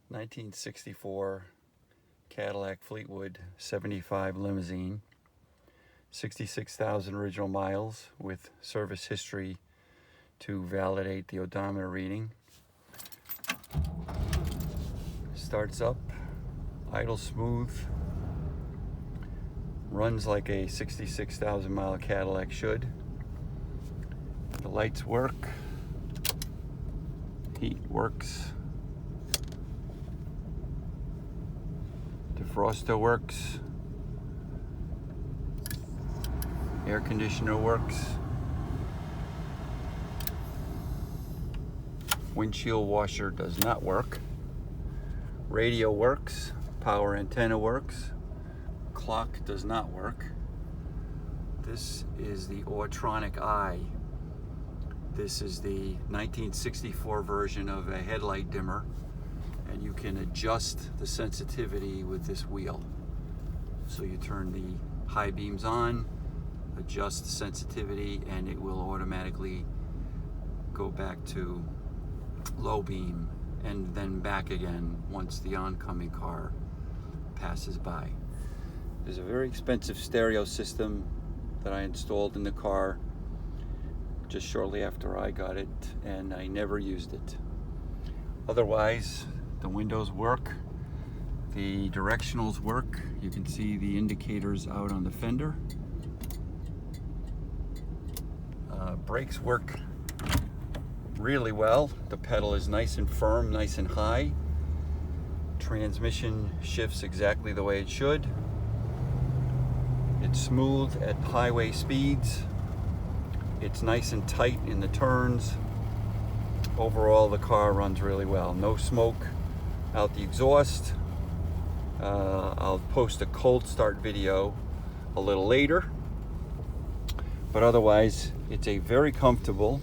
1964 Cadillac Fleetwood 75 limousine, 66,000 original miles with service history to validate the odometer reading. Starts up, idle smooth, runs like a 66,000 mile Cadillac should. The lights work, heat works, defroster works, air conditioner works, windshield washer does not work, radio works, power antenna works, clock does not work. This is the Autronic Eye. This is the 1964 version of a headlight dimmer, and you can adjust the sensitivity with this wheel. So you turn the high beams on, adjust the sensitivity, and it will automatically go back to low beam and then back again once the oncoming car passes by. There's a very expensive stereo system that I installed in the car just shortly after I got it, and I never used it. Otherwise, the windows work, the directionals work. You can see the indicators out on the fender. Brakes work really well. The pedal is nice and firm, nice and high. Transmission shifts exactly the way it should. It's smooth at highway speeds. It's nice and tight in the turns. Overall, the car runs really well. No smoke out the exhaust. I'll post a cold start video a little later. But otherwise, it's a very comfortable,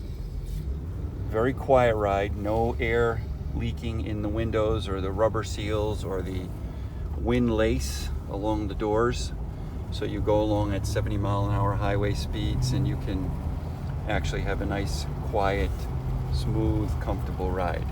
very quiet ride. No air leaking in the windows or the rubber seals or the wind lace along the doors. So you go along at 70 mile an hour highway speeds and you can actually have a nice, quiet, smooth, comfortable ride.